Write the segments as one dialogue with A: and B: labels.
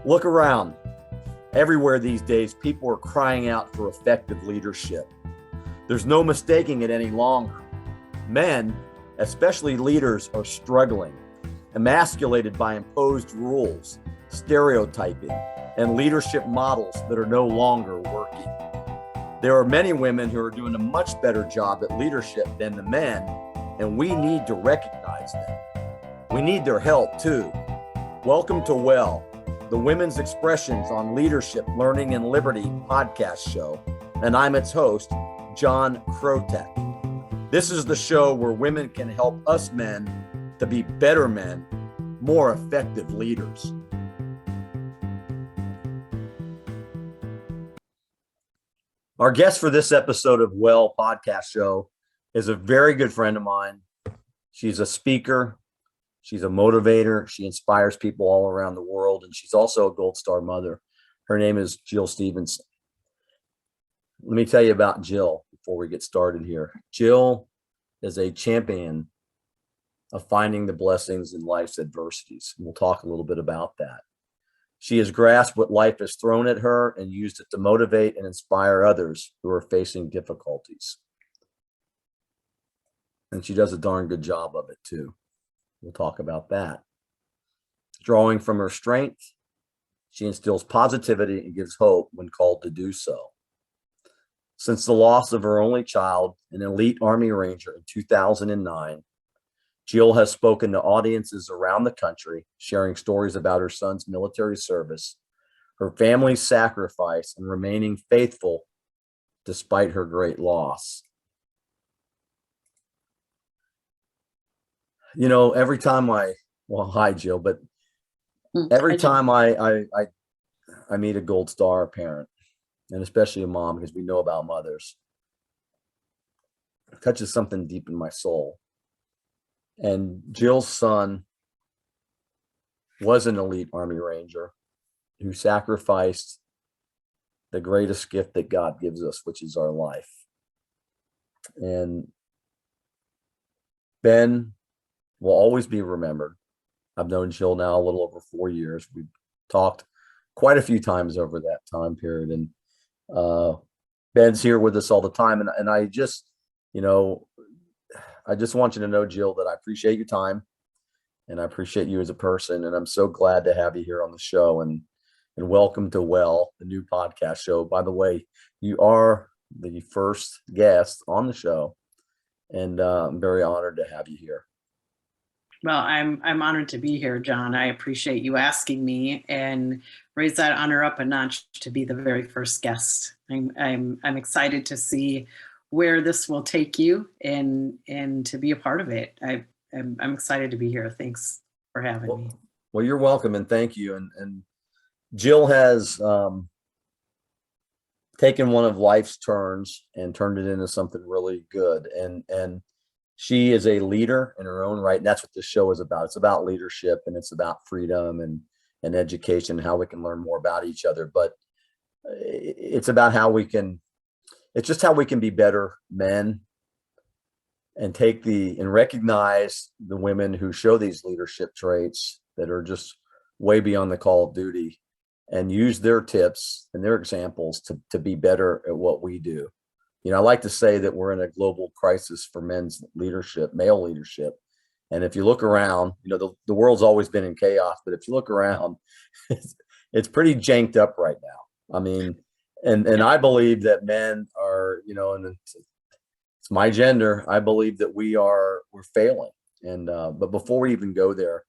A: Look around. Everywhere these days, people are crying out for effective leadership. There's no mistaking it any longer. Men, especially leaders, are struggling, emasculated by imposed rules, stereotyping, and leadership models that are no longer working. There are many women who are doing a much better job at leadership than the men, and we need to recognize them. We need their help too. Welcome to W.E.L.L., the Women's Expressions on Leadership, Learning, and Liberty podcast show, and I'm its host, John Krotek. This is the show where women can help us men to be better men, more effective leaders. Our guest for this episode of W.E.L.L. podcast show is a very good friend of mine. She's a speaker. She's a motivator. She inspires people all around the world, and she's also a Gold Star mother. Her name is Jill Stephenson. Let me tell you about Jill before we get started here. Jill is a champion of finding the blessings in life's adversities, and we'll talk a little bit about that. She has grasped what life has thrown at her and used it to motivate and inspire others who are facing difficulties. And she does a darn good job of it too. We'll talk about that. Drawing from her strength, she instills positivity and gives hope when called to do so. Since the loss of her only child, an elite Army Ranger in 2009, Jill has spoken to audiences around the country, sharing stories about her son's military service, her family's sacrifice, and remaining faithful despite her great loss. You know, every time hi Jill, but every time I meet a Gold Star parent, and especially a mom, because we know about mothers, it touches something deep in my soul. And Jill's son was an elite Army Ranger who sacrificed the greatest gift that God gives us, which is our life. And Ben will always be remembered. I've known Jill now a little over 4 years. We've talked quite a few times over that time period. And Ben's here with us all the time. And I just, I just want you to know, Jill, that I appreciate your time and I appreciate you as a person. And I'm so glad to have you here on the show, and welcome to W.E.L.L., the new podcast show. By the way, you are the first guest on the show, and I'm very honored to have you here.
B: Well, I'm honored to be here, John. I appreciate you asking me, and raise that honor up a notch to be the very first guest. I'm excited to see where this will take you and to be a part of it. I'm excited to be here. Thanks for having me.
A: Well, you're welcome, and thank you. And Jill has taken one of life's turns and turned it into something really good. And she is a leader in her own right. And that's what this show is about. It's about leadership, and it's about freedom and education, how we can learn more about each other. But it's about it's just how we can be better men and recognize the women who show these leadership traits that are just way beyond the call of duty, and use their tips and their examples to be better at what we do. I like to say that we're in a global crisis for men's leadership, male leadership. And if you look around, the world's always been in chaos, but if you look around, it's pretty janked up right now. I mean, and I believe that men are, and it's my gender, I believe that we're failing. And, but before we even go there,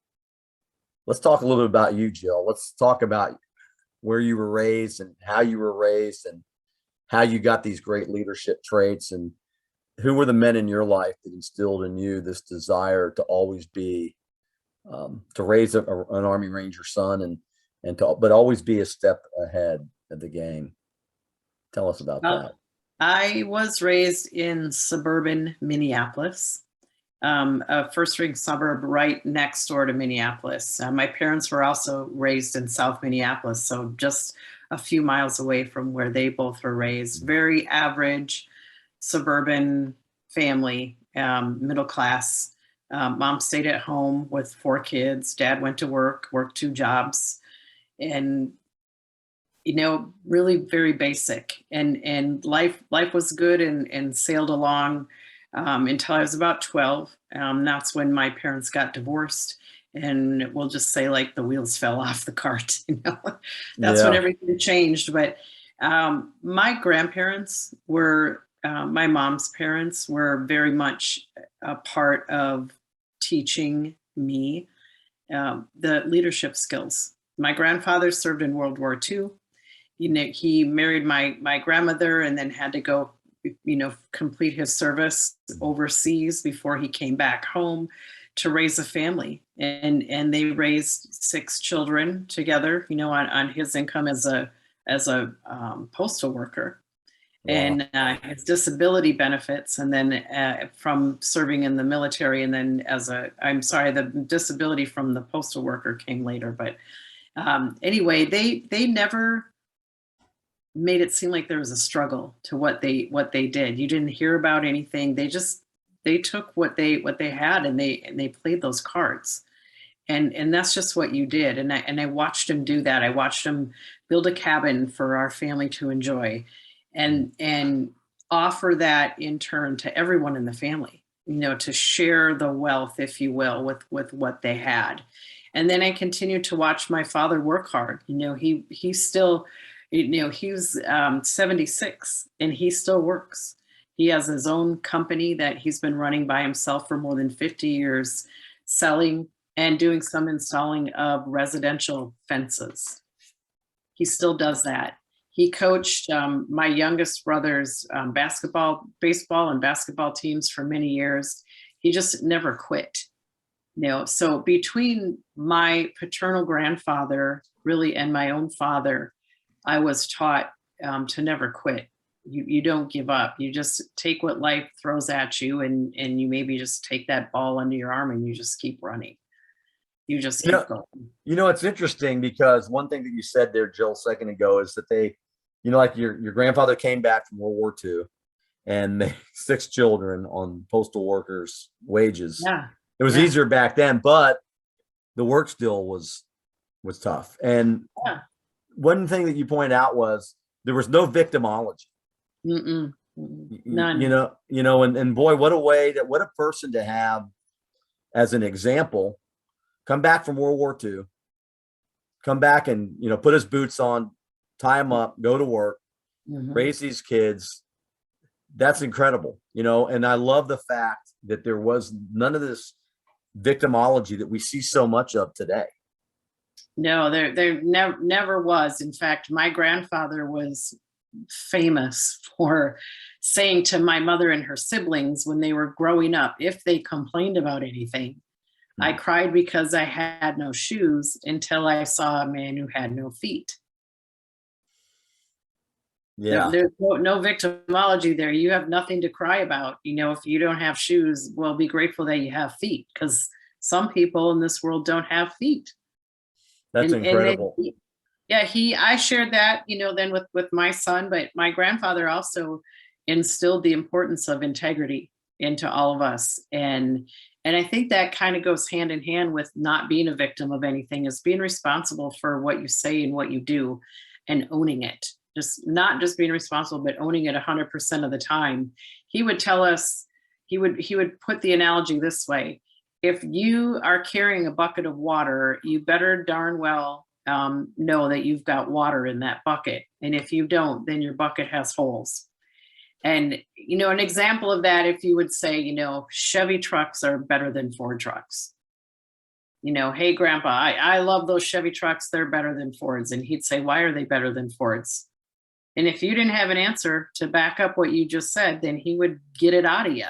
A: let's talk a little bit about you, Jill. Let's talk about where you were raised and how you were raised and how you got these great leadership traits, and who were the men in your life that instilled in you this desire to always be, to raise an Army Ranger son but always be a step ahead of the game. Tell us about that.
B: I was raised in suburban Minneapolis, a first-ring suburb right next door to Minneapolis. My parents were also raised in South Minneapolis, so just a few miles away from where they both were raised. Very average suburban family, middle class. Mom stayed at home with 4 kids. Dad went to work, worked 2 jobs. and really very basic, and life was good and sailed along until I was about 12. That's when my parents got divorced, and we'll just say like the wheels fell off the cart. That's when
A: Yeah.
B: everything changed. But my grandparents were, my mom's parents were very much a part of teaching me the leadership skills. My grandfather served in World War II. He married my grandmother and then had to go, complete his service overseas before he came back home to raise a family. And they raised 6 children together, on his income as a postal worker.
A: Wow.
B: And his disability benefits, and then from serving in the military, and then the disability from the postal worker came later. But anyway, they never made it seem like there was a struggle to what they did. You didn't hear about anything. They took what they had, and they played those cards. And that's just what you did. And I watched him do that. I watched him build a cabin for our family to enjoy, and offer that in turn to everyone in the family, to share the wealth, if you will, with what they had. And then I continued to watch my father work hard. He still, he was 76 and he still works. He has his own company that he's been running by himself for more than 50 years, selling and doing some installing of residential fences. He still does that. He coached my youngest brother's baseball and basketball teams for many years. He just never quit. So between my paternal grandfather, really, and my own father, I was taught to never quit. You don't give up. You just take what life throws at you, and you maybe just take that ball under your arm and you just keep running. You just keep going.
A: It's interesting because one thing that you said there, Jill, a second ago, is that they, like your grandfather came back from World War II and they 6 children on postal workers' wages.
B: Yeah.
A: It was easier back then, but the work still was tough. And one thing that you pointed out was there was no victimology.
B: None.
A: And boy, what a person to have as an example. Come back from World War II, come back and, put his boots on, tie him up, go to work, raise these kids. That's incredible, and I love the fact that there was none of this victimology that we see so much of today.
B: No, there never was. In fact, my grandfather was famous for saying to my mother and her siblings when they were growing up, if they complained about anything, I cried because I had no shoes until I saw a man who had no feet.
A: Yeah.
B: There's no victimology there. You have nothing to cry about. If you don't have shoes, well, be grateful that you have feet, because some people in this world don't have feet.
A: That's incredible.
B: I shared that, then with my son, but my grandfather also instilled the importance of integrity into all of us. And I think that kind of goes hand in hand with not being a victim of anything, is being responsible for what you say and what you do and owning it. Just not just being responsible, but owning it 100% of the time. He would tell us, he would put the analogy this way: if you are carrying a bucket of water, you better darn well know that you've got water in that bucket. And if you don't, then your bucket has holes. And, an example of that, if you would say, Chevy trucks are better than Ford trucks. Hey, Grandpa, I love those Chevy trucks. They're better than Fords. And he'd say, why are they better than Fords? And if you didn't have an answer to back up what you just said, then he would get it out of you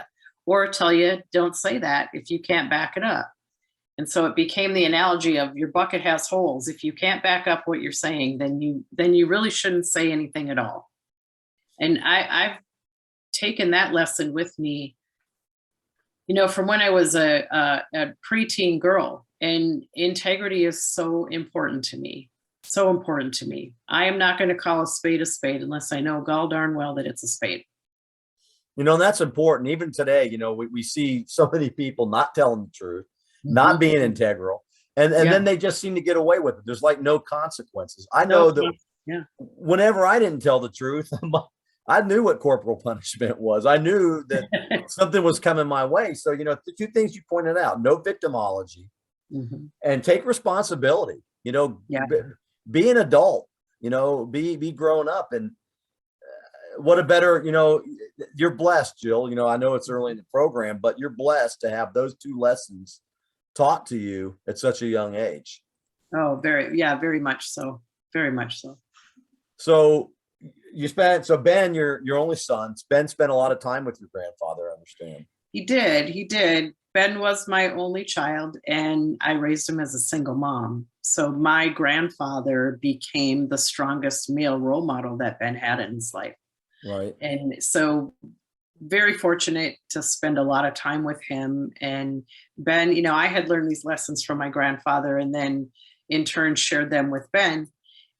B: or tell you, don't say that if you can't back it up. And so it became the analogy of your bucket has holes. If you can't back up what you're saying, then you really shouldn't say anything at all. And I've taken that lesson with me, from when I was a preteen girl. And integrity is so important to me. So important to me. I am not going to call a spade unless I know gall darn well that it's a spade.
A: That's important. Even today, we see so many people not telling the truth, not being integral, and
B: Yeah.
A: then they just seem to get away with it. There's like no consequences. I
B: No,
A: know that
B: yeah.
A: whenever I didn't tell the truth, I knew what corporal punishment was. I knew that something was coming my way. So, the two things you pointed out: no victimology,
B: Hmm.
A: and take responsibility.
B: Yeah.
A: Be an adult. Be grown up. And what a better, you're blessed, Jill. I know it's early in the program, but you're blessed to have those two lessons taught to you at such a young age.
B: Oh, very much so. Very much so.
A: So Ben, your only son, Ben spent a lot of time with your grandfather, I understand.
B: He did. He did. Ben was my only child, and I raised him as a single mom. So my grandfather became the strongest male role model that Ben had in his life.
A: Right.
B: And so very fortunate to spend a lot of time with him. And Ben, I had learned these lessons from my grandfather and then in turn shared them with Ben.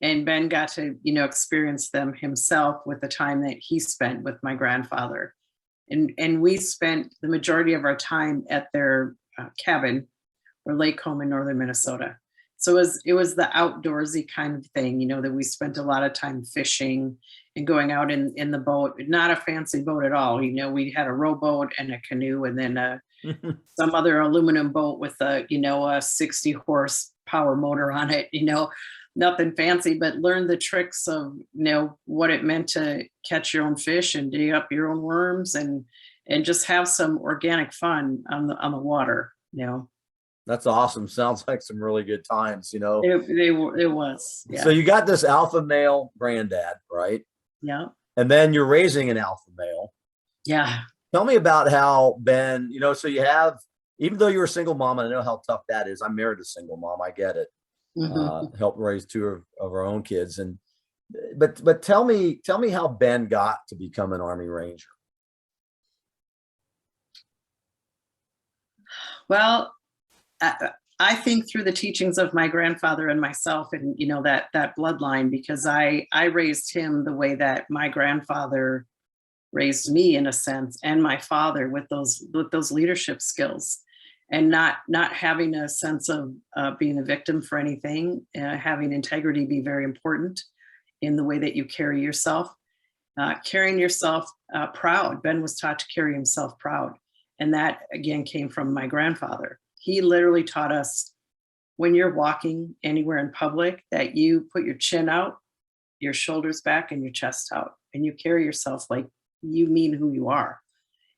B: And Ben got to, experience them himself with the time that he spent with my grandfather. And we spent the majority of our time at their cabin or lake home in northern Minnesota. So it was the outdoorsy kind of thing, that we spent a lot of time fishing and going out in the boat. Not a fancy boat at all. We had a rowboat and a canoe, and then some other aluminum boat with a 60 horsepower motor on it. Nothing fancy, but learn the tricks of what it meant to catch your own fish and dig up your own worms and just have some organic fun on the water.
A: That's awesome. Sounds like some really good times.
B: It was,
A: So
B: yeah.
A: you got this alpha male granddad, right?
B: Yeah.
A: And then you're raising an alpha male.
B: Yeah.
A: Tell me about how Ben, so you have, even though you're a single mom, and I know how tough that is. I'm married to a single mom. I get it.
B: Mhm.
A: Helped raise two of our own kids. But tell me how Ben got to become an Army Ranger.
B: Well, I think through the teachings of my grandfather and myself, and that bloodline, because I raised him the way that my grandfather raised me in a sense, and my father with those leadership skills, and not having a sense of being a victim for anything, having integrity be very important in the way that you carry yourself, carrying yourself proud. Ben was taught to carry himself proud, and that again came from my grandfather. He literally taught us, when you're walking anywhere in public, that you put your chin out, your shoulders back, and your chest out, and you carry yourself like you mean who you are.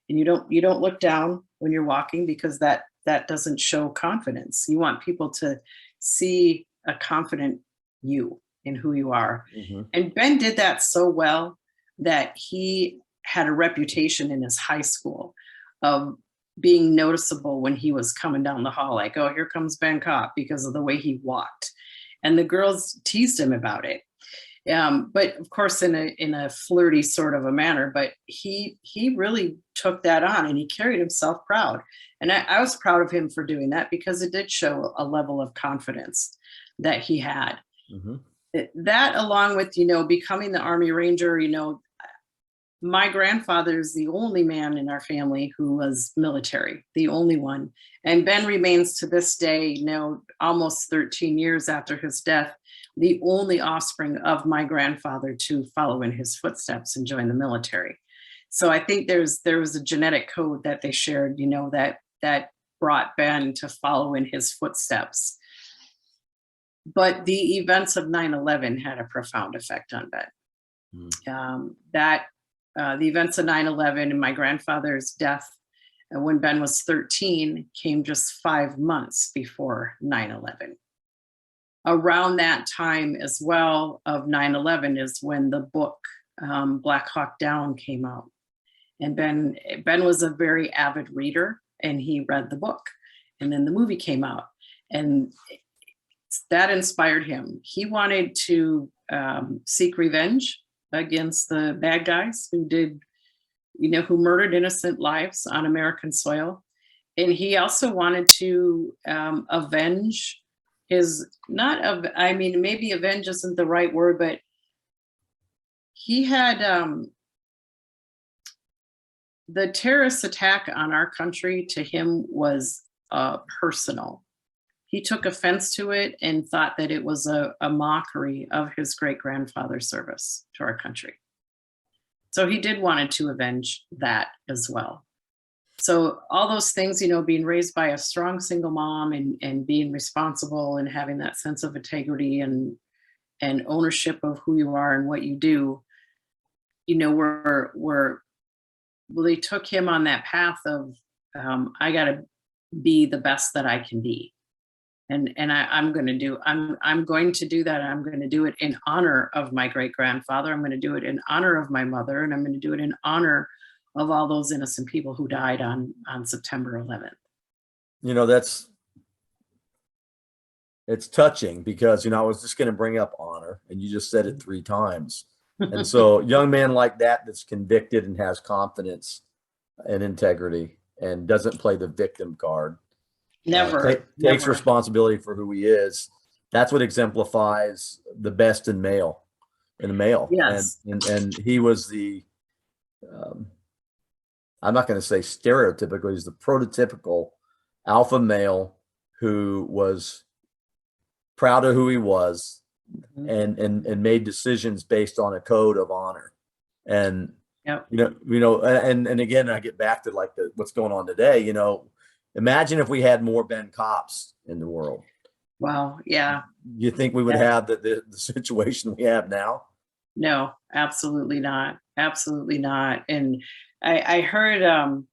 B: And you don't look down when you're walking, because that doesn't show confidence. You want people to see a confident you in who you are.
A: Mm-hmm.
B: And Ben did that so well that he had a reputation in his high school of being noticeable when he was coming down the hall, like, oh, here comes Ben Kopp, because of the way he walked. And the girls teased him about it. But of course, in a flirty sort of a manner. But he really took that on, and he carried himself proud. And I was proud of him for doing that, because it did show a level of confidence that he had.
A: Mm-hmm.
B: That, along with becoming the Army Ranger, my grandfather is the only man in our family who was military, the only one. And Ben remains to this day, almost 13 years after his death, the only offspring of my grandfather to follow in his footsteps and join the military. So I think there was a genetic code that they shared, that brought Ben to follow in his footsteps. But the events of 9/11 had a profound effect on Ben. The events of 9/11 and my grandfather's death, when Ben was 13, came just 5 months before 9/11. Around that time as well of 9/11 is when the book Black Hawk Down came out. And Ben was a very avid reader, and he read the book. And then the movie came out, and that inspired him. He wanted to seek revenge against the bad guys who murdered innocent lives on American soil. And he also wanted to avenge maybe avenge isn't the right word, but he had the terrorist attack on our country to him was personal. he took offense to it and thought that it was a mockery of his great-grandfather's service to our country. So he did wanted to avenge that as well. So all those things, being raised by a strong single mom and being responsible and having that sense of integrity and ownership of who you are and what you do, well, they took him on that path of, I got to be the best that I can be. And I'm going to do that. I'm going to do it in honor of my great grandfather. I'm going to do it in honor of my mother, and I'm going to do it in honor of all those innocent people who died on September 11th.
A: It's touching because, I was just going to bring up honor, and you just said it 3 times. And so young man like that's convicted and has confidence and integrity and doesn't play the victim card.
B: Never
A: Takes responsibility for who he is. That's what exemplifies the best in a male.
B: Yes.
A: And he was the, I'm not going to say stereotypical, he's the prototypical alpha male who was proud of who he was, and made decisions based on a code of honor. And,
B: yep.
A: And again, I get back to like what's going on today, imagine if we had more Ben Kopps in the world.
B: Wow. Yeah.
A: You think we would have the situation we have now?
B: No, absolutely not. Absolutely not. And I heard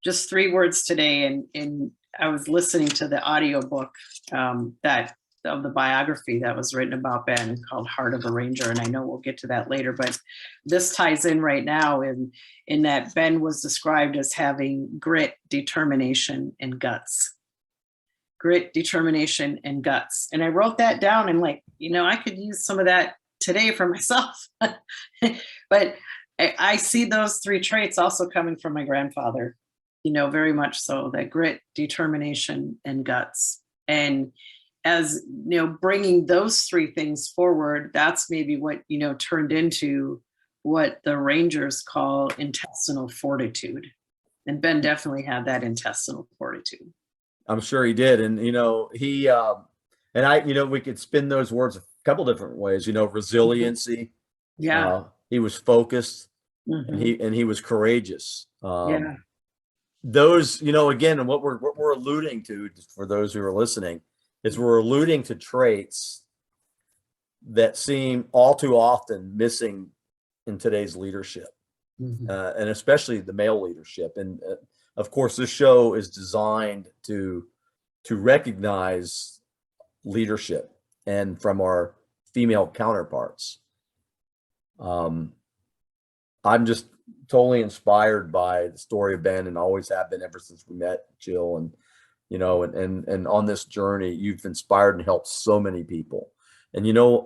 B: just 3 words today, and I was listening to the audiobook of the biography that was written about Ben called Heart of a Ranger. And I know we'll get to that later, but this ties in right now in that Ben was described as having grit, determination, and guts. Grit, determination, and guts. And I wrote that down and I could use some of that today for myself. But I see those 3 traits also coming from my grandfather, very much so, that grit, determination, and guts. And as bringing those 3 things forward, that's maybe what turned into what the Rangers call intestinal fortitude. And Ben definitely had that intestinal fortitude.
A: I'm sure he did. And he we could spin those words a couple different ways. Resiliency.
B: Yeah.
A: He was focused,
B: Mm-hmm.
A: and he was courageous.
B: Yeah.
A: Those, again, what we're alluding to, for those who are listening, is we're alluding to traits that seem all too often missing in today's leadership, and especially the male leadership. And of course, this show is designed to recognize leadership and from our female counterparts. I'm just totally inspired by the story of Ben, and always have been ever since we met, Jill. And and on this journey, you've inspired and helped so many people. And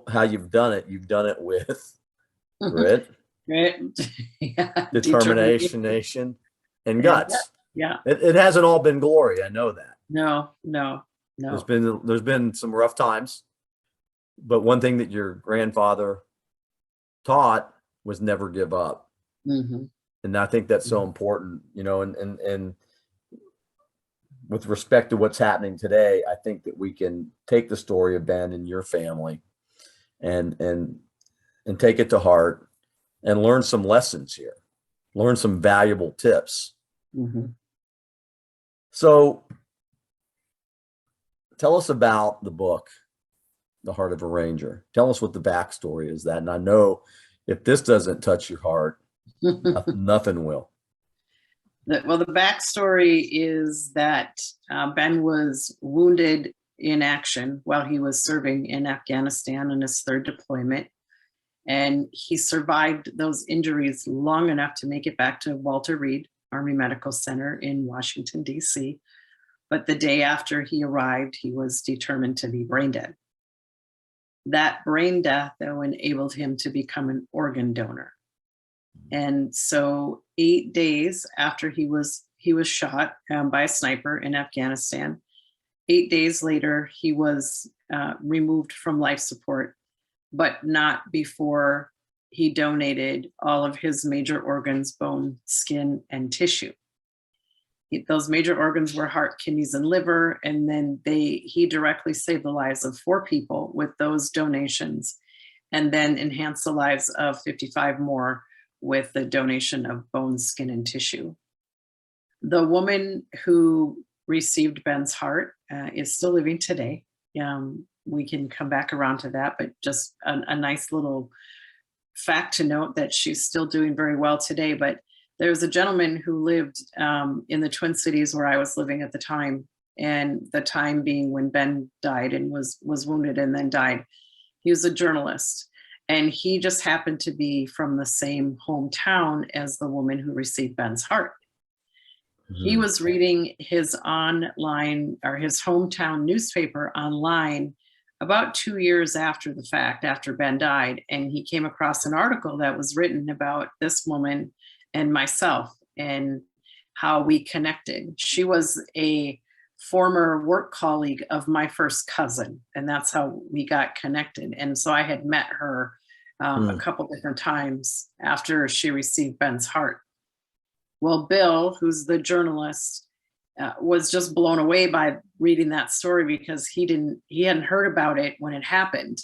A: how you've done it? You've done it with grit,
B: Yeah.
A: determination, and guts.
B: Yeah.
A: It hasn't all been glory. I know that.
B: No.
A: There's been some rough times, but one thing that your grandfather taught was never give up. And I think that's so important, and with respect to what's happening today, I think that we can take the story of Ben and your family and take it to heart and learn some lessons here, learn some valuable tips. So tell us about the book, The Heart of a Ranger. Tell us what the backstory is that. And I know if this doesn't touch your heart, nothing will.
B: Well, the backstory is that Ben was wounded in action while he was serving in Afghanistan on his 3rd deployment. And he survived those injuries long enough to make it back to Walter Reed Army Medical Center in Washington, D.C. But the day after he arrived, he was determined to be brain dead. That brain death, though, enabled him to become an organ donor. And so 8 days after he was shot by a sniper in Afghanistan, 8 days later, he was removed from life support, but not before he donated all of his major organs, bone, skin, and tissue. Those major organs were heart, kidneys, and liver. And then he directly saved the lives of 4 people with those donations, and then enhanced the lives of 55 more with the donation of bone, skin, and tissue. The woman who received Ben's heart is still living today. We can come back around to that, but just a nice little fact to note that she's still doing very well today. But there was a gentleman who lived in the Twin Cities where I was living at the time, and the time being when Ben died and was wounded and then died. He was a journalist, and he just happened to be from the same hometown as the woman who received Ben's heart. He was reading his online, or his hometown newspaper online, about 2 years after the fact, after Ben died, and he came across an article that was written about this woman and myself and how we connected. She was a former work colleague of my first cousin, and that's how we got connected. And so I had met her a couple different times after she received Ben's heart. Well, Bill, who's the journalist, was just blown away by reading that story, because he hadn't heard about it when it happened.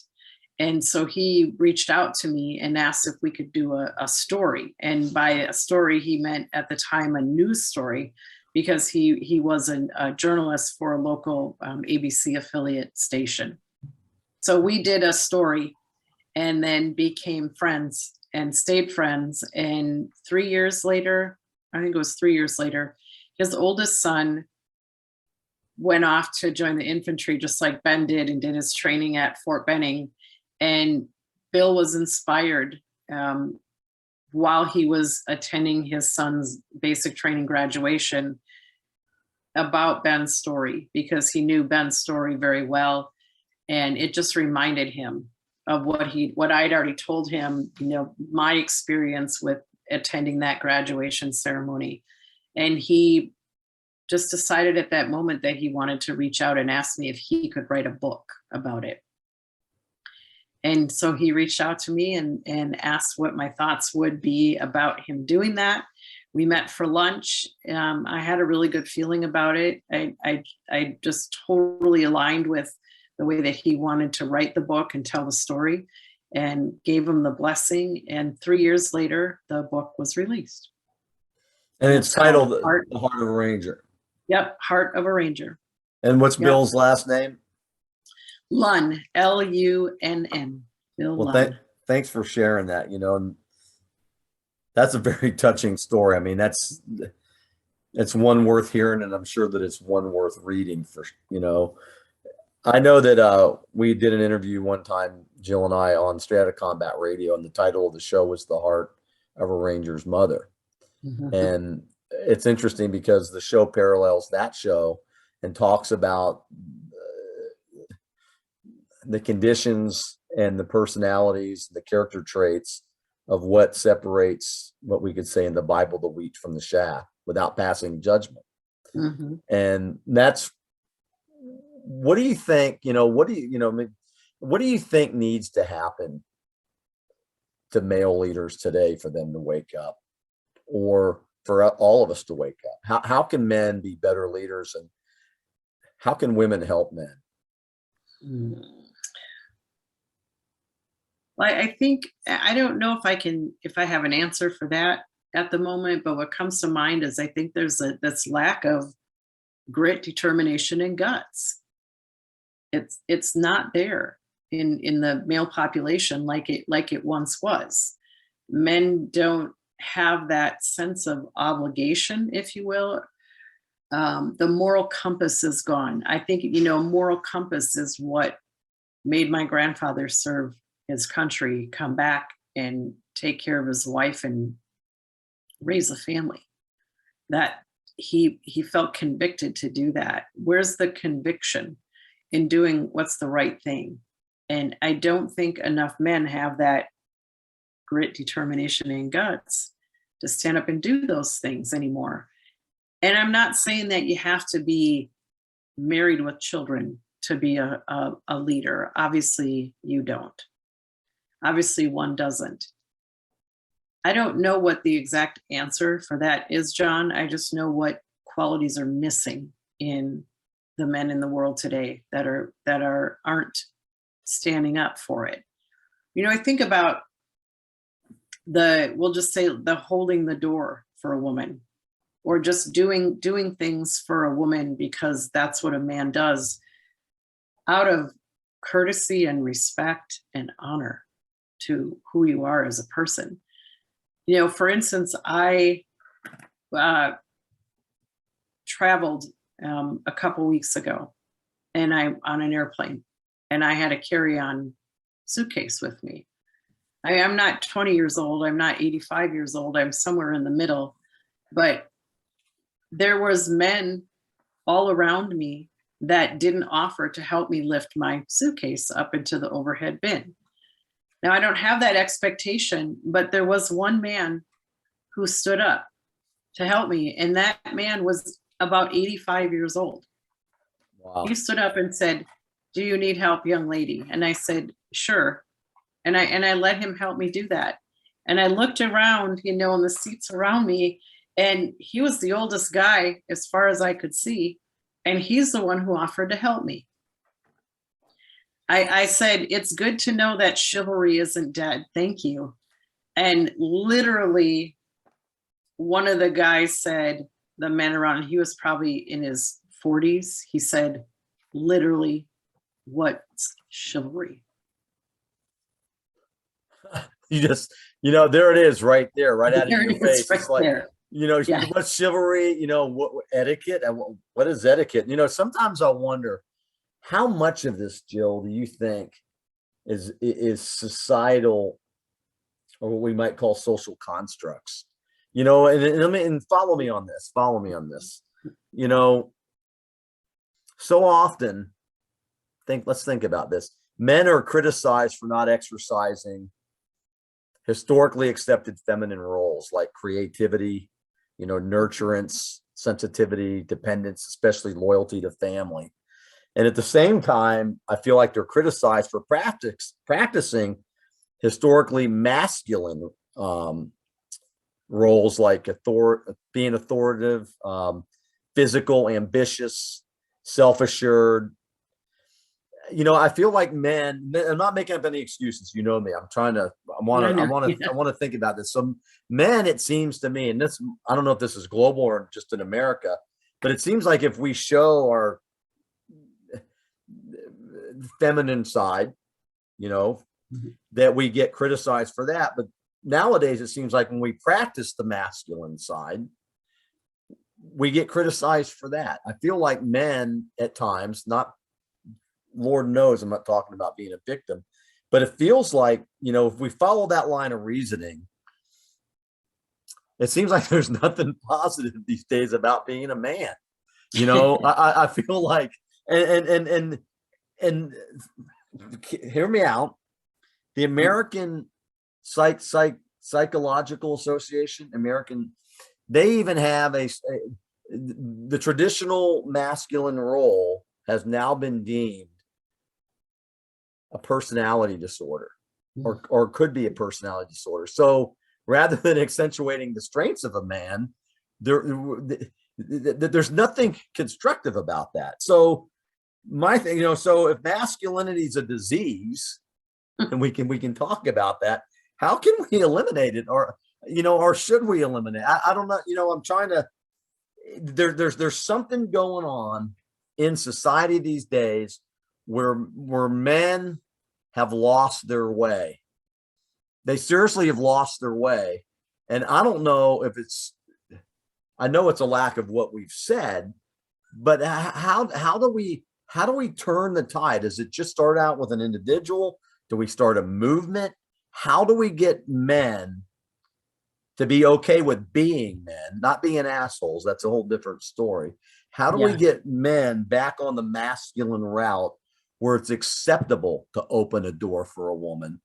B: And so he reached out to me and asked if we could do a story. And by a story, he meant at the time a news story, because he was a journalist for a local ABC affiliate station. So we did a story and then became friends and stayed friends. And 3 years later, I think it was 3 years later, his oldest son went off to join the infantry, just like Ben did, and did his training at Fort Benning. And Bill was inspired while he was attending his son's basic training graduation about Ben's story, because he knew Ben's story very well. And it just reminded him of what I'd already told him, my experience with attending that graduation ceremony. And he just decided at that moment that he wanted to reach out and ask me if he could write a book about it. And so he reached out to me and asked what my thoughts would be about him doing that. We met for lunch. I had a really good feeling about it. I just totally aligned with the way that he wanted to write the book and tell the story, and gave him the blessing. And 3 years later, the book was released.
A: And it's titled The Heart of a Ranger.
B: Yep, Heart of a Ranger.
A: And what's Bill's last name?
B: Lunn, L-U-N-N. Bill Lunn.
A: Thanks for sharing that. That's a very touching story. I mean, it's one worth hearing, and I'm sure that it's one worth reading. I know that we did an interview one time, Jill and I, on Strata Combat Radio, and the title of the show was The Heart of a Ranger's Mother. Mm-hmm. And it's interesting because the show parallels that show and talks about the conditions and the personalities, the character traits of what separates, what we could say in the Bible, the wheat from the chaff, without passing judgment. Mm-hmm. And that's, what do you think, what do you think needs to happen to male leaders today for them to wake up, or for all of us to wake up? How can men be better leaders, and how can women help men?
B: Well, I think, I don't know if I have an answer for that at the moment, but what comes to mind is I think there's this lack of grit, determination, and guts. It's not there in the male population like it once was. Men don't have that sense of obligation, if you will. The moral compass is gone. I think, moral compass is what made my grandfather serve his country, come back and take care of his wife and raise a family. That he felt convicted to do that. Where's the conviction in doing what's the right thing? And I don't think enough men have that grit, determination, and guts to stand up and do those things anymore. And I'm not saying that you have to be married with children to be a leader. Obviously, you don't. Obviously, one doesn't. I don't know what the exact answer for that is, John. I just know what qualities are missing in the men in the world today that aren't standing up for it. I think about we'll just say the holding the door for a woman, or just doing things for a woman because that's what a man does, out of courtesy and respect and honor to who you are as a person. For instance, I traveled a couple weeks ago, and I'm on an airplane, and I had a carry-on suitcase with me. I'm not 20 years old. I'm not 85 years old. I'm somewhere in the middle. But there was men all around me that didn't offer to help me lift my suitcase up into the overhead bin. Now, I don't have that expectation, but there was one man who stood up to help me, and that man was about 85 years old.
A: Wow.
B: He stood up and said, "Do you need help, young lady?" And I said, "Sure." And I let him help me do that. And I looked around, in the seats around me, and he was the oldest guy as far as I could see. And he's the one who offered to help me. I said, "It's good to know that chivalry isn't dead. Thank you." And literally, one of the guys said, the men around, he was probably in his 40s. He said, literally, "What's chivalry?"
A: There it is right there, right out of
B: There
A: your
B: it is,
A: face.
B: right
A: It's like,
B: there. Yeah.
A: what's chivalry? What etiquette? And what is etiquette? Sometimes I wonder how much of this, Jill, do you think is societal, or what we might call social constructs? And follow me on this. Follow me on this. So often, let's think about this. Men are criticized for not exercising historically accepted feminine roles like creativity, nurturance, sensitivity, dependence, especially loyalty to family. And at the same time, I feel like they're criticized for practicing historically masculine roles like being authoritative, physical, ambitious, self-assured. I feel like men, I'm not making up any excuses. You know me. I want to think about this. So men, it seems to me, and this, I don't know if this is global or just in America, but it seems like if we show our feminine side, that we get criticized for that. But nowadays, it seems like when we practice the masculine side, we get criticized for that. I feel like men at times, not, Lord knows I'm not talking about being a victim, but it feels like, if we follow that line of reasoning, it seems like there's nothing positive these days about being a man. I feel like, and hear me out. The American Psychological Association, they even have the traditional masculine role has now been deemed a personality disorder, or could be a personality disorder. So rather than accentuating the strengths of a man, there's nothing constructive about that. So my thing, so if masculinity is a disease, and we can talk about that, how can we eliminate it, or should we eliminate it? I don't know. I'm trying to. There's something going on in society these days where men have lost their way. They seriously have lost their way, and I don't know if I know it's a lack of what we've said, but how do we turn the tide? Does it just start out with an individual? Do we start a movement? How do we get men to be okay with being men, not being assholes? That's a whole different story. How do we get men back on the masculine route where it's acceptable to open a door for a woman?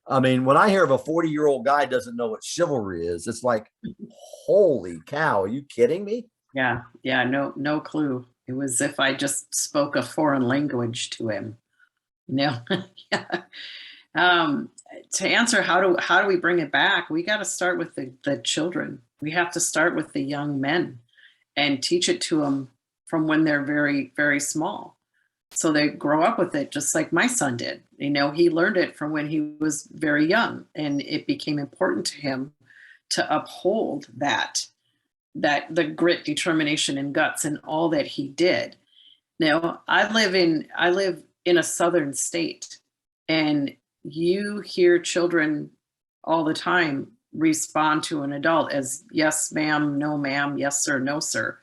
A: I mean, when I hear of a 40-year-old guy doesn't know what chivalry is, it's like, holy cow, are you kidding me?
B: Yeah. No clue. It was if I just spoke a foreign language to him. Yeah. To answer how do we bring it back, we got to start with the children. We have to start with the young men. and teach it to them from when they're very, very small. So they grow up with it, just like my son did. He learned it from when he was very young, and it became important to him to uphold that the grit, determination, and guts and all that he did. Now, I live in a southern state, and you hear children all the time respond to an adult as yes, ma'am, no, ma'am, yes, sir, no, sir.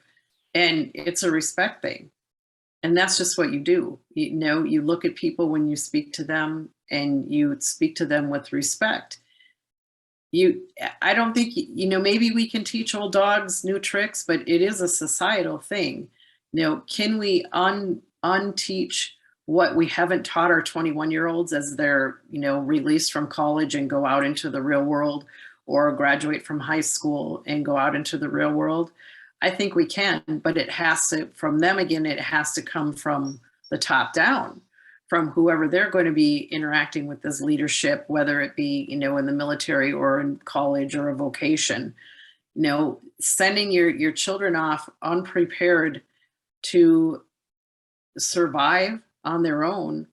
B: And it's a respect thing. And that's just what you do. You look at people when you speak to them, and you speak to them with respect. I don't think, maybe we can teach old dogs new tricks, but it is a societal thing. Can we unteach what we haven't taught our 21-year-olds as they're, released from college and go out into the real world, or graduate from high school and go out into the real world? I think we can, but it has to, from them again, it has to come from the top down, from whoever they're going to be interacting with as leadership, whether it be, in the military or in college or a vocation. Sending your children off unprepared to survive on their own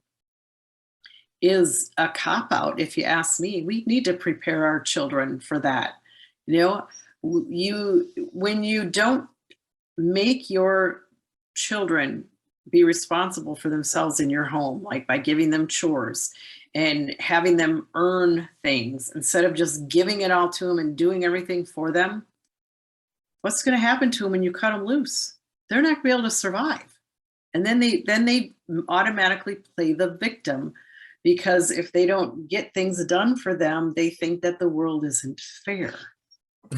B: is a cop-out, if you ask me. We need to prepare our children for that. When you don't make your children be responsible for themselves in your home, like by giving them chores and having them earn things instead of just giving it all to them and doing everything for them, what's going to happen to them when you cut them loose? They're not going to be able to survive. And then they automatically play the victim, because if they don't get things done for them, they think that the world isn't fair.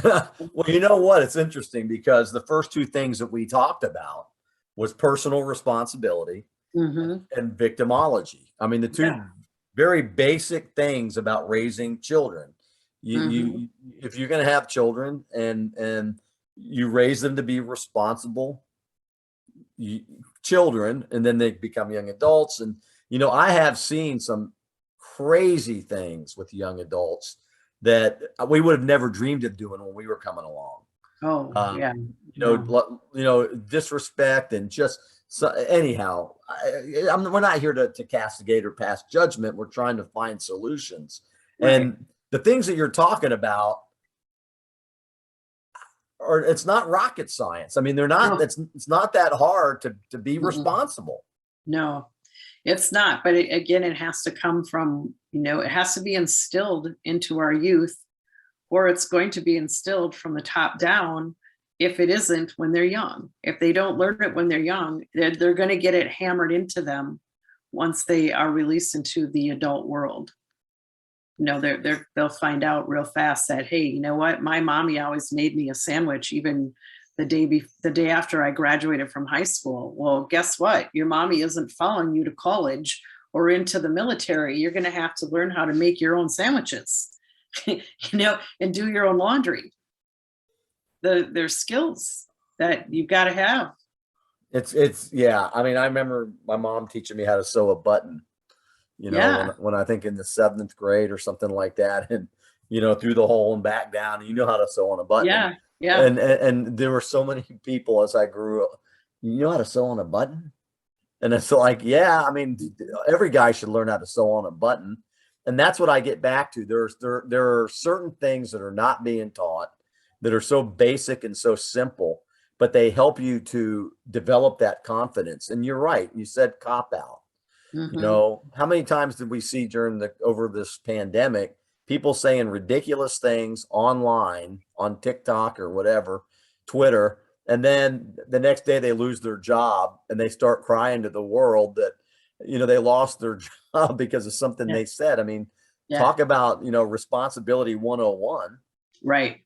A: Well, you know what? It's interesting because the first two things that we talked about was personal responsibility and victimology. I mean, the two very basic things about raising children. You if you're going to have children and you raise them to be responsible children, and then they become young adults. And I have seen some crazy things with young adults that we would have never dreamed of doing when we were coming along.
B: Yeah.
A: Disrespect and just anyhow. We're not here to castigate or pass judgment. We're trying to find solutions. Right. And the things that you're talking about it's not rocket science. I mean, they're not. No. It's not that hard to be responsible.
B: No, it's not. But again, it has to come from, it has to be instilled into our youth, or it's going to be instilled from the top down. If it isn't when they're young, if they don't learn it when they're young, they're going to get it hammered into them once they are released into the adult world. They'll find out real fast that, hey, you know what? My mommy always made me a sandwich, even the day after I graduated from high school. Well, guess what? Your mommy isn't following you to college or into the military. You're going to have to learn how to make your own sandwiches, and do your own laundry. There's skills that you've got to have.
A: Yeah. I mean, I remember my mom teaching me how to sew a button. When I think in the 7th grade or something like that, and through the hole and back down, and how to sew on a button.
B: Yeah.
A: And there were so many people as I grew up, you know how to sew on a button? And it's like, yeah, I mean, every guy should learn how to sew on a button. And that's what I get back to. There are certain things that are not being taught that are so basic and so simple, but they help you to develop that confidence. And you're right. You said cop out. How many times did we see over this pandemic, people saying ridiculous things online on TikTok or whatever, Twitter, and then the next day they lose their job and they start crying to the world that, they lost their job because of something they said. I mean, talk about, responsibility 101.
B: Right.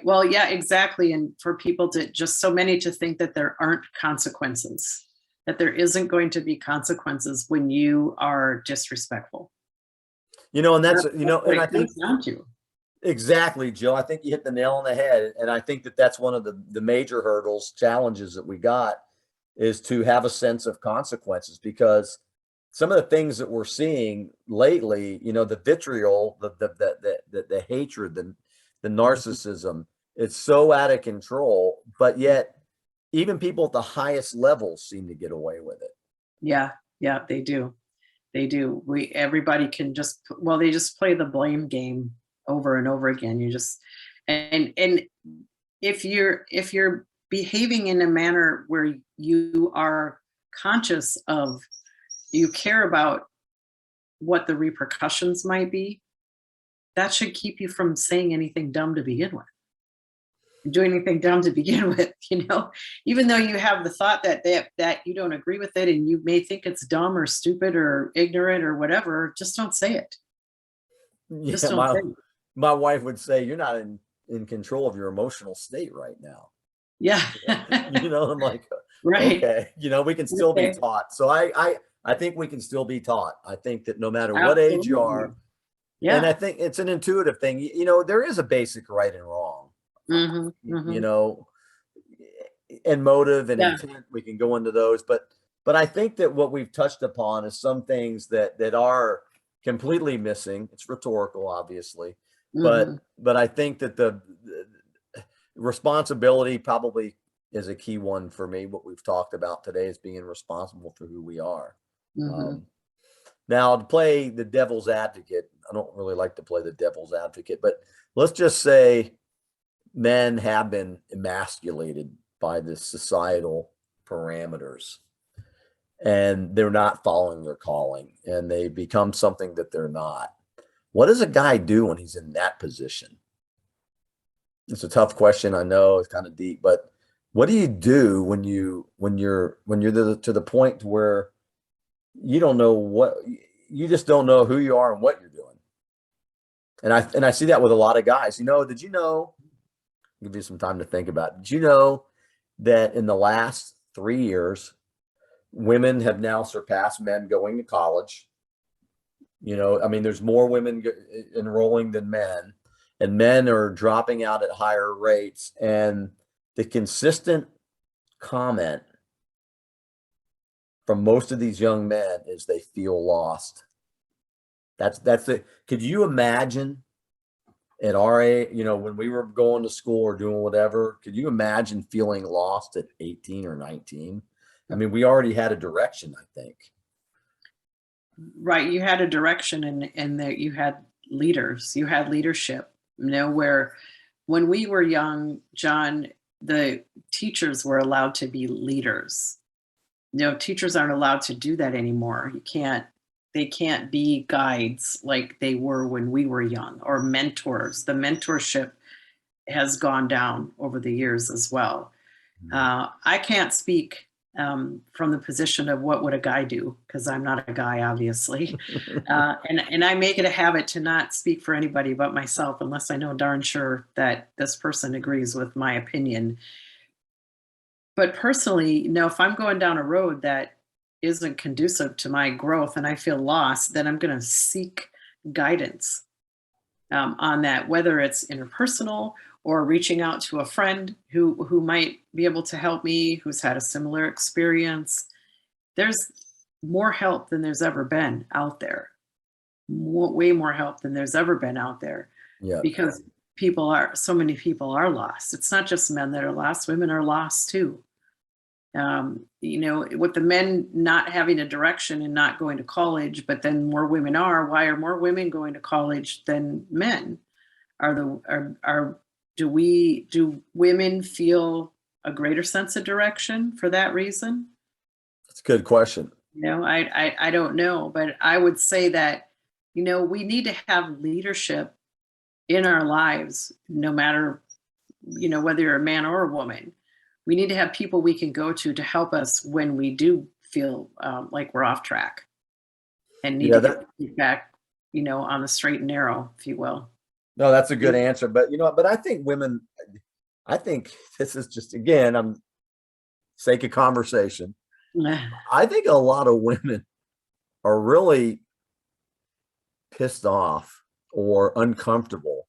B: Well, yeah, exactly. And for people so many to think that there aren't consequences, that there isn't going to be consequences when you are disrespectful.
A: And that's and I think down to. Exactly, Jill. I think you hit the nail on the head. And I think that's one of the major challenges that we got, is to have a sense of consequences, because some of the things that we're seeing lately, the vitriol, the hatred, the narcissism, it's so out of control, but yet even people at the highest levels seem to get away with it.
B: Yeah, yeah, they do. They do. Everybody can just, well, they just play the blame game over and over again. You just, and if you're behaving in a manner where you are conscious of, you care about what the repercussions might be, that should keep you from saying anything dumb to begin with, do anything dumb to begin with, even though you have the thought that you don't agree with it and you may think it's dumb or stupid or ignorant or whatever, just don't say it. Just
A: Yeah,
B: don't say it.
A: my wife would say, "You're not in control of your emotional state right now."
B: Yeah.
A: I'm like,
B: Right.
A: okay, we can still be
B: Okay.
A: taught. So I think we can still be taught. I think that no matter what age you
B: Absolutely.
A: are, and I
B: Yeah.
A: think it's an intuitive thing. There is a basic right and wrong,
B: Hmm.
A: you
B: Hmm.
A: know, and motive and
B: Yeah.
A: intent. We can go into those, but I think that what we've touched upon is some things that are completely missing. It's rhetorical, obviously, but
B: Hmm.
A: I think that the responsibility probably is a key one for me. What we've talked about today is being responsible for who we are.
B: Hmm.
A: Um, Now, to play the devil's advocate, I don't really like to play the devil's advocate, but let's just say men have been emasculated by the societal parameters and they're not following their calling and they become something that they're not. What does a guy do when he's in that position? It's a tough question. I know it's kind of deep, but what do you do when you're to the point where you don't know what you just don't know who you are and what you're doing? And I see that with a lot of guys. Did you know? I'll give you some time to think about it. Did you know that in the last 3 years, women have now surpassed men going to college? I mean, there's more women enrolling than men, and men are dropping out at higher rates. And the consistent comment from most of these young men is they feel lost. That's it. Could you imagine at our age, when we were going to school or doing whatever, could you imagine feeling lost at 18 or 19? I mean, we already had a direction, I think.
B: Right. You had a direction, and that you had leaders, you had leadership, where when we were young, John, the teachers were allowed to be leaders. Teachers aren't allowed to do that anymore. They can't be guides like they were when we were young, or mentors. The mentorship has gone down over the years as well. I can't speak from the position of what would a guy do, because I'm not a guy, obviously. And I make it a habit to not speak for anybody but myself, unless I know darn sure that this person agrees with my opinion. But personally, if I'm going down a road that isn't conducive to my growth and I feel lost, then I'm going to seek guidance on that, whether it's interpersonal or reaching out to a friend who might be able to help me, who's had a similar experience. There's more help than there's ever been out there. Way more help than there's ever been out there,
A: Yeah.
B: because so many people are lost. It's not just men that are lost, women are lost too. With the men not having a direction and not going to college, but then more women are. Why are more women going to college than men? Do women feel a greater sense of direction for that reason?
A: That's a good question.
B: I don't know, but I would say that, we need to have leadership in our lives, no matter, whether you're a man or a woman. We need to have people we can go to help us when we do feel like we're off track and need
A: Yeah,
B: to get back, on the straight and narrow, if you will.
A: no, that's a good answer. But I think I think this is just, again, I'm sake of conversation. I think a lot of women are really pissed off or uncomfortable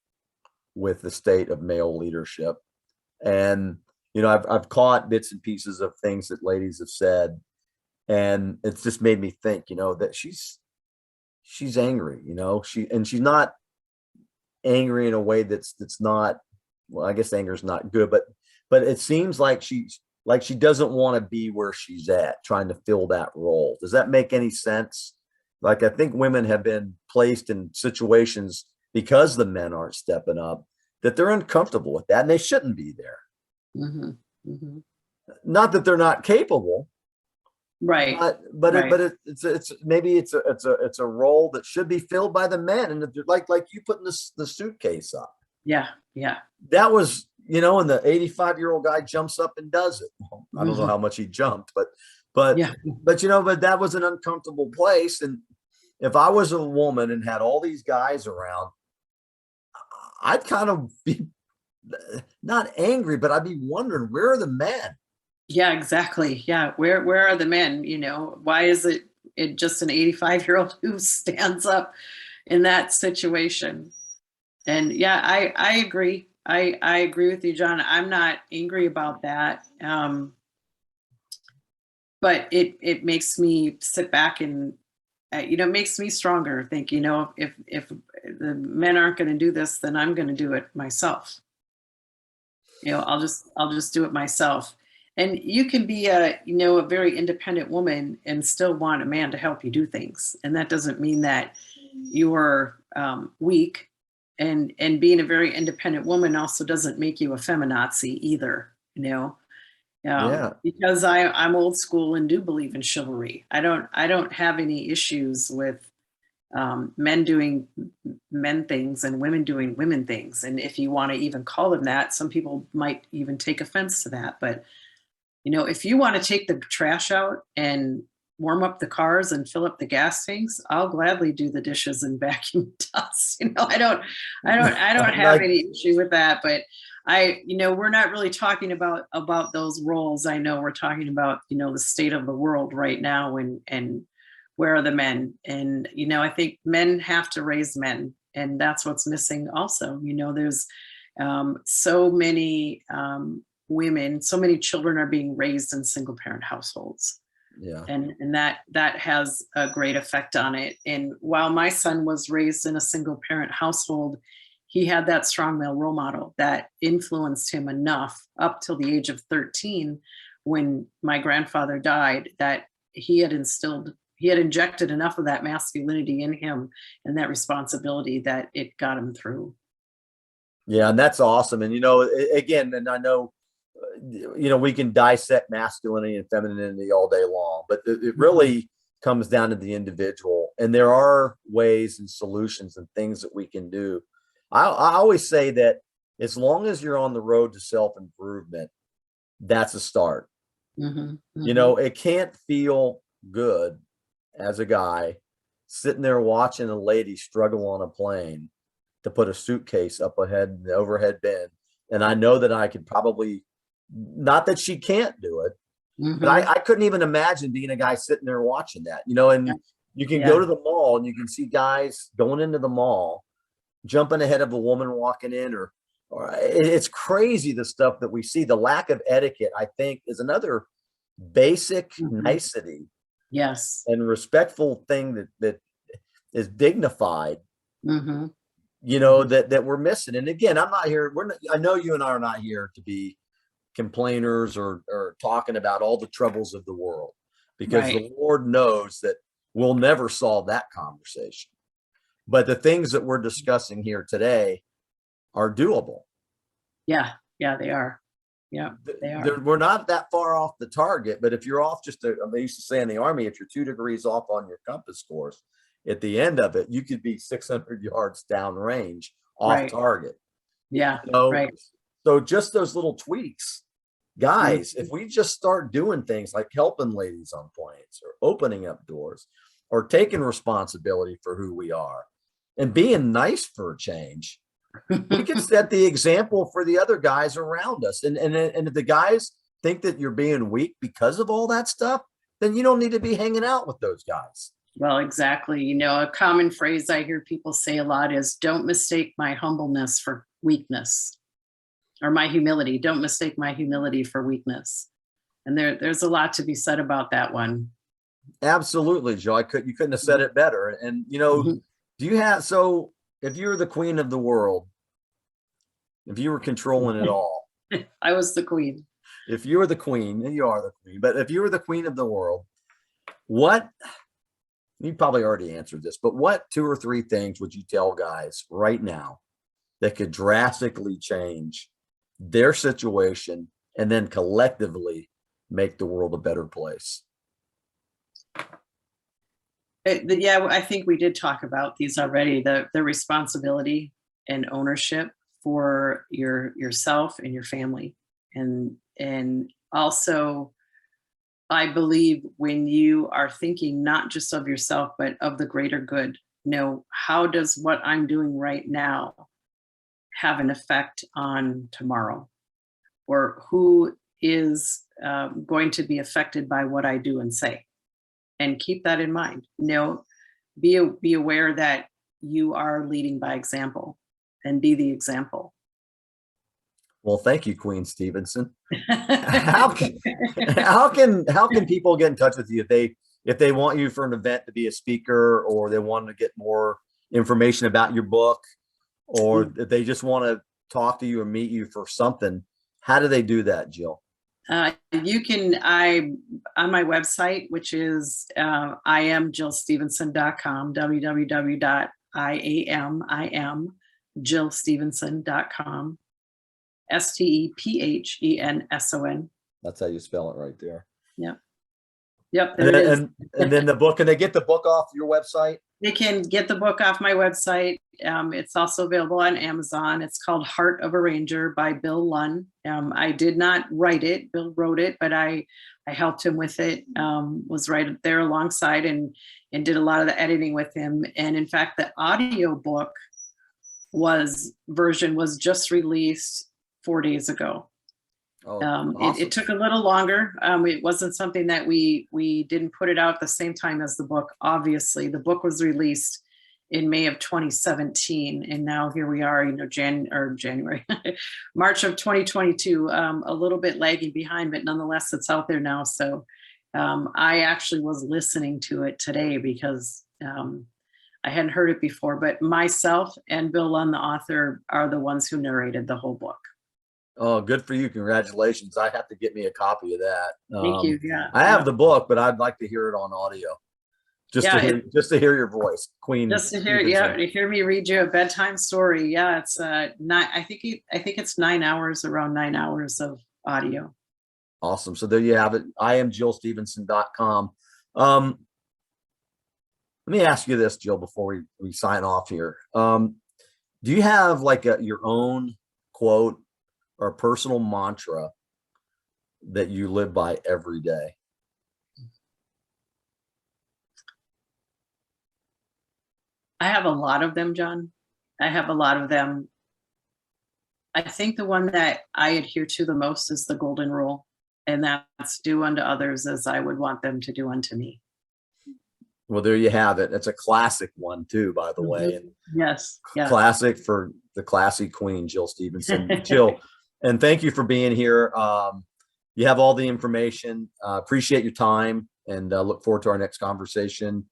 A: with the state of male leadership. And, I've caught bits and pieces of things that ladies have said. And it's just made me think, that she's angry, she's not angry in a way that's not well, I guess anger is not good, but it seems like she doesn't want to be where she's at, trying to fill that role. Does that make any sense? Like, I think women have been placed in situations because the men aren't stepping up, that they're uncomfortable with that and they shouldn't be there.
B: Hmm. Hmm.
A: Not that they're not capable,
B: Right. Right.
A: it's maybe it's a role that should be filled by the men. And like you putting the suitcase up.
B: Yeah. Yeah.
A: That was, and the 85-year-old guy jumps up and does it. Well, I don't know
B: Hmm.
A: how much he jumped, but
B: Yeah.
A: but that was an uncomfortable place. And if I was a woman and had all these guys around, I'd kind of be not angry, but I'd be wondering, where are the men?
B: Yeah, exactly. Yeah. Where are the men? Why is it just an 85-year-old who stands up in that situation? And yeah, I agree. I agree with you, John. I'm not angry about that. But it makes me sit back and it makes me stronger. Think, if the men aren't going to do this, then I'm going to do it myself. I'll just do it myself. And you can be a very independent woman and still want a man to help you do things. And that doesn't mean that you're weak. And being a very independent woman also doesn't make you a feminazi either.
A: Yeah.
B: Because I'm old school and do believe in chivalry. I don't have any issues with men doing men things and women doing women things. And if you want to even call them that, some people might even take offense to that. But if you want to take the trash out and warm up the cars and fill up the gas tanks, I'll gladly do the dishes and vacuum dust. I don't have
A: Like,
B: any issue with that. But we're not really talking about those roles. I know we're talking about, the state of the world right now, and where are the men? And, I think men have to raise men, and that's what's missing also. There's so many women, so many children are being raised in single parent households.
A: yeah.
B: And that has a great effect on it. And while my son was raised in a single parent household, he had that strong male role model that influenced him enough up till the age of 13, when my grandfather died, that he had injected enough of that masculinity in him and that responsibility that it got him through.
A: Yeah. And that's awesome. And, again, and I know, we can dissect masculinity and femininity all day long, but it
B: Mhm.
A: really comes down to the individual. And there are ways and solutions and things that we can do. I always say that as long as you're on the road to self improvement, that's a start.
B: Mhm. Mhm.
A: It can't feel good as a guy sitting there watching a lady struggle on a plane to put a suitcase up ahead the overhead bin. And I know that I could probably, not that she can't do it, but
B: Mhm.
A: I couldn't even imagine being a guy sitting there watching that,
B: Yeah.
A: and you can go
B: Yeah.
A: to the mall and you can see guys going into the mall, jumping ahead of a woman walking in, or it's crazy, the stuff that we see. The lack of etiquette, I think, is another basic
B: Mhm.
A: nicety
B: Yes.
A: and respectful thing that is dignified,
B: Mhm. Mhm.
A: that we're missing. And again, I'm not here. I know you and I are not here to be complainers or talking about all the troubles of the world, because
B: Right.
A: the Lord knows that we'll never solve that conversation. But the things that we're discussing here today are doable.
B: Yeah. Yeah, they are. Yeah, they are.
A: We're not that far off the target, but if you're off they used to say in the Army, if you're 2 degrees off on your compass course, at the end of it, you could be 600 yards downrange off
B: Right.
A: target.
B: Yeah.
A: You know,
B: Right.
A: so just those little tweaks, guys, if
B: Mhm.
A: we just start doing things like helping ladies on planes, or opening up doors, or taking responsibility for who we are, and being nice for a change, we could set the example for the other guys around us. And if the guys think that you're being weak because of all that stuff, then you don't need to be hanging out with those guys.
B: Well, exactly. A common phrase I hear people say a lot is, don't mistake my humbleness for weakness, or my humility. Don't mistake my humility for weakness. And there's a lot to be said about that one.
A: Absolutely, Joe. You couldn't have said
B: Mhm.
A: it better. And
B: Mhm.
A: do you have, so if you're the queen of the world, If you were controlling it all,
B: I was the queen.
A: if you were the queen, and you are the queen, but if you were the queen of the world, what, you probably already answered this, but what 2 or 3 things would you tell guys right now that could drastically change their situation and then collectively make the world a better place?
B: Yeah, I think we did talk about these already. The responsibility and ownership for yourself and your family, and also, I believe when you are thinking not just of yourself but of the greater good. How does what I'm doing right now have an effect on tomorrow, or who is going to be affected by what I do and say? And keep that in mind. Be aware that you are leading by example, and be the example.
A: Well, thank you, Queen Stephenson. How can people get in touch with you if they want you for an event to be a speaker, or they want to get more information about your book, or if they just want to talk to you or meet you for something? How do they do that, Jill?
B: You can, on my website, which is iamjillstephenson.com, www.iamjillstephenson.com, Stephenson.
A: That's how you spell it right there.
B: Yep.
A: And then the book, can they get the book off your website?
B: They can get the book off my website. It's also available on Amazon. It's called Heart of a Ranger by W.E.L.L. I did not write it. Bill wrote it, but I helped him with it, was right there alongside, and did a lot of the editing with him. And in fact, the audio book version was just released 4 days ago.
A: Awesome.
B: It took a little longer. It wasn't something that we didn't put it out at the same time as the book. Obviously, the book was released in May of 2017, and now here we are, January, March of 2022. A little bit lagging behind, but nonetheless, it's out there now. So I actually was listening to it today because I hadn't heard it before. But myself and W.E.L.L., the author, are the ones who narrated the whole book.
A: Oh, good for you. Congratulations. I have to get me a copy of that.
B: Thank you. Yeah.
A: I have the book, but I'd like to hear it on audio. Just to hear your voice, Queen.
B: Just to hear, to hear me read you a bedtime story. Yeah, it's I think it's 9 hours, around 9 hours of audio.
A: Awesome. So there you have it. iamjillstephenson.com. Let me ask you this, Jill, before we sign off here. Do you have like your own quote or a personal mantra that you live by every day?
B: I have a lot of them, John. I have a lot of them. I think the one that I adhere to the most is the golden rule, and that's do unto others as I would want them to do unto me.
A: Well, there you have it. It's a classic one too, by the way. And
B: yes. Yeah.
A: Classic for the classy Queen, Jill Stephenson. Jill, and thank you for being here. You have all the information. Appreciate your time, and look forward to our next conversation.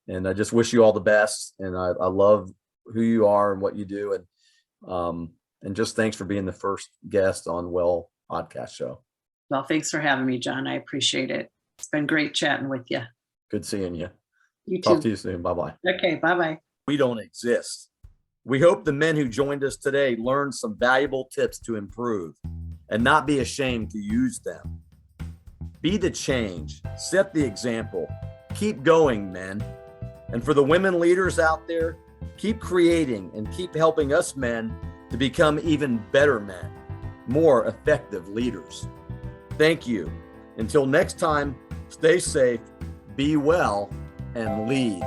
A: And I just wish you all the best. And I love who you are and what you do. And just thanks for being the first guest on W.E.L.L. podcast show.
B: Well, thanks for having me, John. I appreciate it. It's been great chatting with you.
A: Good seeing you.
B: You too.
A: Talk to you soon. Bye-bye.
B: Okay, bye-bye.
A: We don't exist. We hope the men who joined us today learned some valuable tips to improve and not be ashamed to use them. Be the change. Set the example. Keep going, men. And for the women leaders out there, keep creating and keep helping us men to become even better men, more effective leaders. Thank you. Until next time, stay safe, be well, and lead.